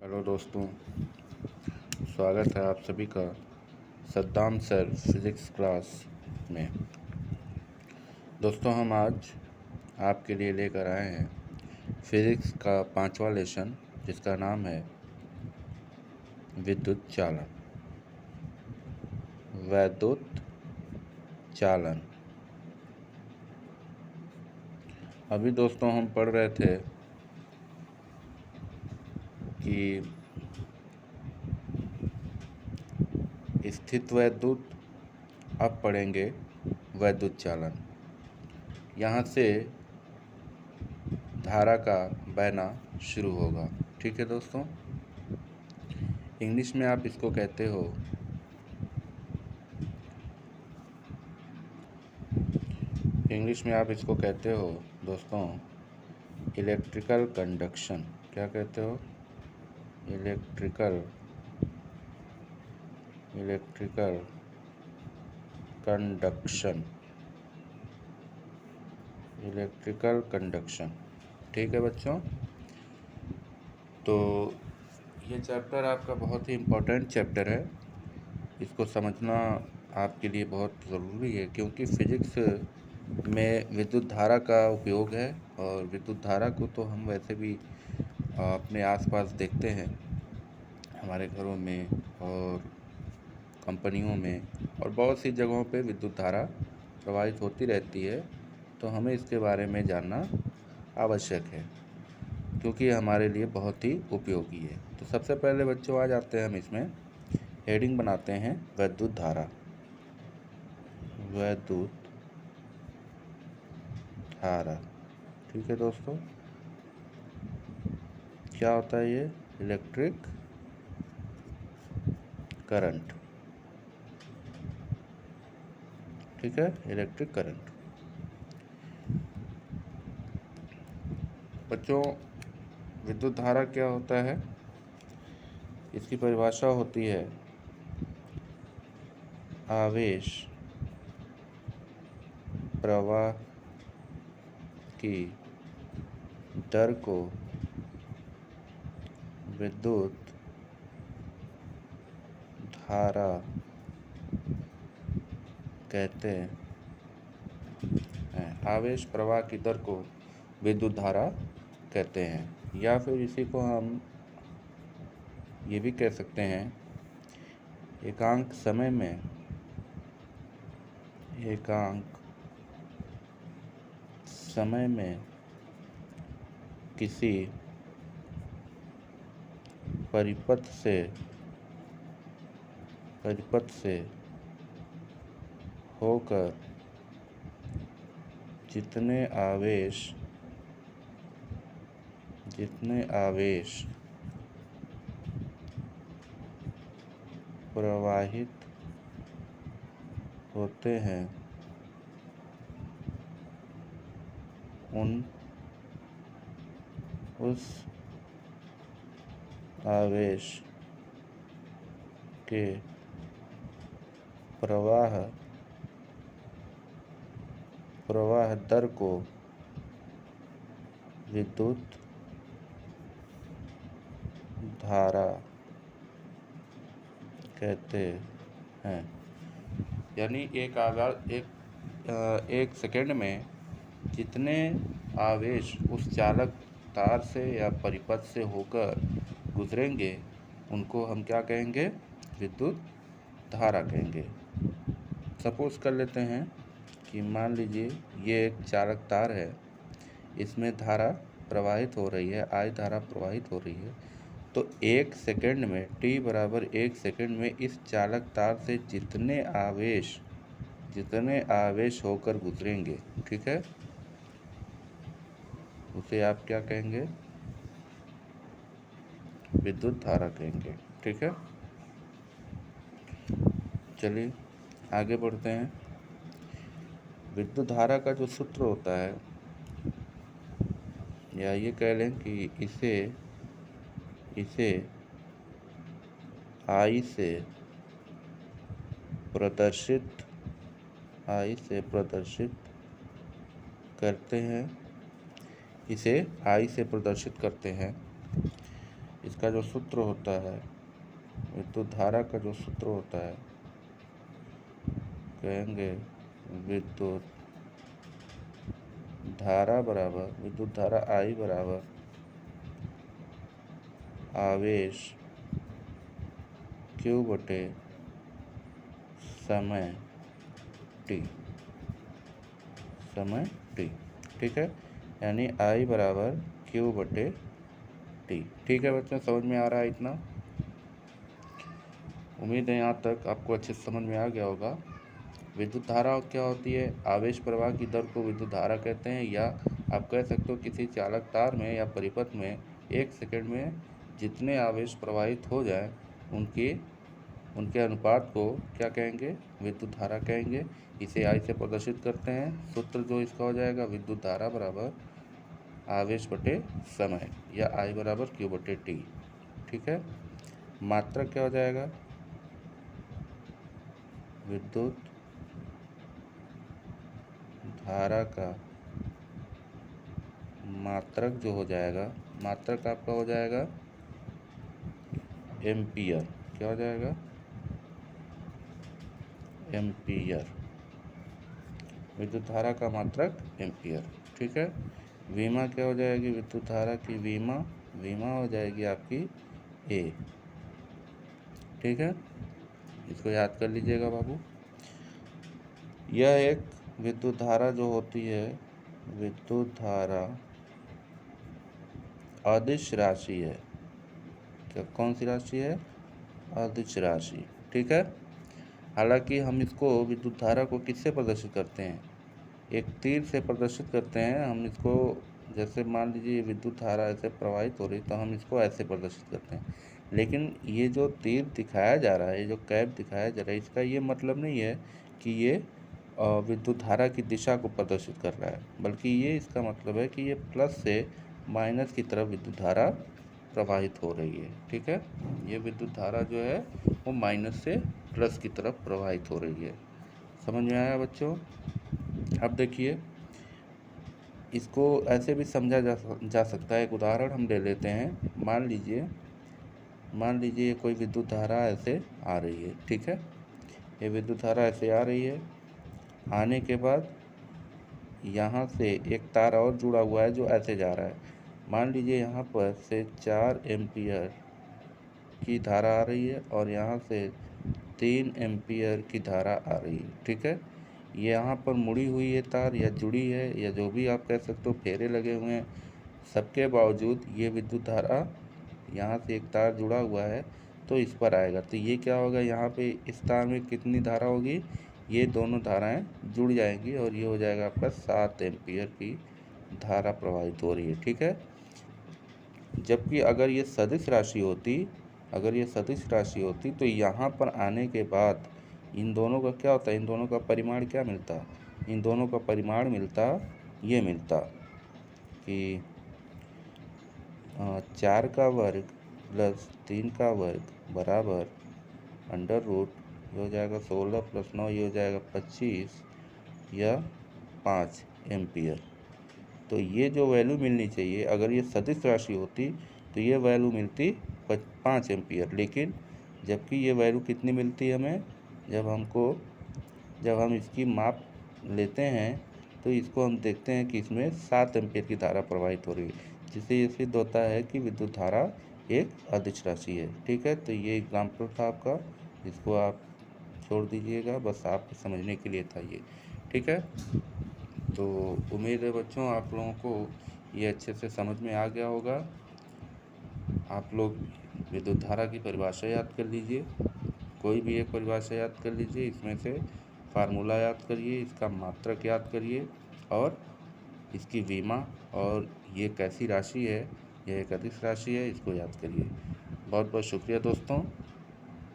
Hello दोस्तों, स्वागत है आप सभी का सद्दाम सर फिज़िक्स क्लास में। दोस्तों, हम आज आपके लिए लेकर आए हैं फिज़िक्स का 5वां लेसन, जिसका नाम है विद्युत चालन। वैद्युत चालन। अभी दोस्तों हम पढ़ रहे थे कि स्थित वैद्युत, अब पढ़ेंगे वैद्युत चालन। यहाँ से धारा का बहना शुरू होगा। ठीक है दोस्तों, इंग्लिश में आप इसको कहते हो दोस्तों इलेक्ट्रिकल कंडक्शन। क्या कहते हो? Electrical conduction. ठीक है बच्चों, तो ये चैप्टर आपका बहुत ही इम्पोर्टेंट चैप्टर है। इसको समझना आपके लिए बहुत ज़रूरी है, क्योंकि फिज़िक्स में विद्युत धारा का उपयोग है, और विद्युत धारा को तो हम वैसे भी अपने आसपास देखते हैं, हमारे घरों में और कंपनियों में और बहुत सी जगहों पे विद्युत धारा प्रवाहित होती रहती है। तो हमें इसके बारे में जानना आवश्यक है, क्योंकि हमारे लिए बहुत ही उपयोगी है। तो सबसे पहले बच्चों आ जाते हैं, हम इसमें हेडिंग बनाते हैं विद्युत धारा। विद्युत धारा, ठीक है दोस्तों। क्या होता है ये? Electric current. ठीक है, इलेक्ट्रिक करंट। बच्चों, विद्युत धारा क्या होता है? इसकी परिभाषा होती है आवेश प्रवाह की दर को विद्युत धारा कहते हैं। आवेश प्रवाह की दर को विद्युत धारा कहते हैं, या फिर इसी को हम ये भी कह सकते हैं, एकांक समय में किसी परिपथ से होकर जितने आवेश प्रवाहित होते हैं, उस आवेश के प्रवाह दर को विद्युत धारा कहते हैं। यानी एक सेकंड में जितने आवेश उस चालक तार से या परिपथ से होकर गुजरेंगे, उनको हम क्या कहेंगे? विद्युत धारा कहेंगे। सपोज कर लेते हैं कि मान लीजिए ये एक चालक तार है, इसमें धारा प्रवाहित हो रही है, आई धारा प्रवाहित हो रही है। तो एक सेकंड में, t बराबर 1 सेकंड में इस चालक तार से जितने आवेश होकर गुजरेंगे, ठीक है, उसे आप क्या कहेंगे? विद्युत धारा कहेंगे। ठीक है, चलिए आगे बढ़ते हैं। विद्युत धारा का जो सूत्र होता है, या ये कह लें कि इसे I से प्रदर्शित करते हैं। इसका इसका जो सूत्र होता है, विद्युत धारा का जो सूत्र होता है, कहेंगे विद्युत धारा बराबर, विद्युत धारा I बराबर आवेश Q बटे समय t, समय t। ठीक है, यानी I बराबर Q बटे t। ठीक है बच्चों, समझ में आ रहा है इतना? उम्मीद है यहाँ तक आपको अच्छे से समझ में आ गया होगा। विद्युत धारा क्या होती है? आवेश प्रवाह की दर को विद्युत धारा कहते हैं, या आप कह सकते हो किसी चालक तार में या परिपथ में 1 सेकंड में जितने आवेश प्रवाहित हो जाए उनके अनुपात को क्या कहेंगे? विद्युत धारा कहेंगे। इसे I से प्रदर्शित करते हैं। सूत्र जो इसका हो जाएगा, विद्युत धारा बराबर आवेश बटे समय, या I बराबर Q बटे T। ठीक है, मात्रक क्या हो जाएगा? विद्युत धारा का मात्रक जो हो जाएगा, मात्रक आपका हो जाएगा एम्पियर। क्या हो जाएगा? एम्पियर। विद्युत धारा का मात्रक एम्पियर। ठीक है, विमा क्या हो जाएगी? विद्युत धारा की विमा हो जाएगी आपकी A। ठीक है, इसको याद कर लीजिएगा बाबू। यह एक विद्युत धारा जो होती है, विद्युत धारा अदिश राशि है। क्या कौन सी राशि है? अदिश राशि। ठीक है, हालांकि हम इसको विद्युत धारा को किससे प्रदर्शित करते हैं? एक तीर से प्रदर्शित करते हैं हम इसको। जैसे मान लीजिए विद्युत धारा ऐसे प्रवाहित हो रही, तो हम इसको ऐसे प्रदर्शित करते हैं। लेकिन ये जो तीर दिखाया जा रहा है, जो कैप दिखाया जा रहा है, इसका ये मतलब नहीं है कि ये विद्युत धारा की दिशा को प्रदर्शित कर रहा है, बल्कि ये इसका मतलब है कि ये प्लस से माइनस की तरफ विद्युत धारा प्रवाहित हो रही है। ठीक है, ये विद्युत धारा जो है वो माइनस से प्लस की तरफ प्रवाहित हो रही है। समझ में आया बच्चों? अब देखिए, इसको ऐसे भी समझा जा सकता है। एक उदाहरण हम ले लेते हैं। मान लीजिए कोई विद्युत धारा ऐसे आ रही है। ठीक है, ये विद्युत धारा ऐसे आ रही है। आने के बाद यहाँ से एक तार और जुड़ा हुआ है जो ऐसे जा रहा है। मान लीजिए यहाँ पर से 4 एम्पियर की धारा आ रही है और यहाँ से 3 एम्पियर की धारा आ रही है। ठीक है, ये यहाँ पर मुड़ी हुई है तार, या जुड़ी है, या जो भी आप कह सकते हो, फेरे लगे हुए हैं। सबके बावजूद ये विद्युत धारा, यहाँ से एक तार जुड़ा हुआ है तो इस पर आएगा। तो ये क्या होगा? यहाँ पे इस तार में कितनी धारा होगी? ये दोनों धाराएं जुड़ जाएंगी और ये हो जाएगा आपका 7 एम्पियर की धारा प्रवाहित हो रही है। ठीक है, जबकि अगर ये सदिश राशि होती तो यहाँ पर आने के बाद इन दोनों का क्या होता है? इन दोनों का परिमाण क्या मिलता? इन दोनों का परिमाण मिलता, ये मिलता कि 4 का वर्ग प्लस 3 का वर्ग बराबर अंडर रूट, ये हो जाएगा 16 प्लस 9, ये हो जाएगा 25 या 5 एम्पियर। तो ये जो वैल्यू मिलनी चाहिए, अगर ये सदिश राशि होती तो ये वैल्यू मिलती 5 एम्पियर। लेकिन जबकि ये वैल्यू कितनी मिलती है हमें? जब हम इसकी माप लेते हैं तो इसको हम देखते हैं कि इसमें 7 एम्पियर की धारा प्रवाहित हो रही है, जिससे ये सिद्ध होता है कि विद्युत धारा एक अदिश राशि है। ठीक है, तो ये एग्जाम्पल था आपका, इसको आप छोड़ दीजिएगा, बस आपको समझने के लिए था ये। ठीक है, तो उम्मीद है बच्चों आप लोगों को ये अच्छे से समझ में आ गया होगा। आप लोग विद्युत धारा की परिभाषा याद कर लीजिए, कोई भी एक परिभाषा याद कर लीजिए, इसमें से फार्मूला याद करिए, इसका मात्रक याद करिए और इसकी विमा, और ये कैसी राशि है, यह एक अदिश राशि है, इसको याद करिए। बहुत बहुत शुक्रिया दोस्तों।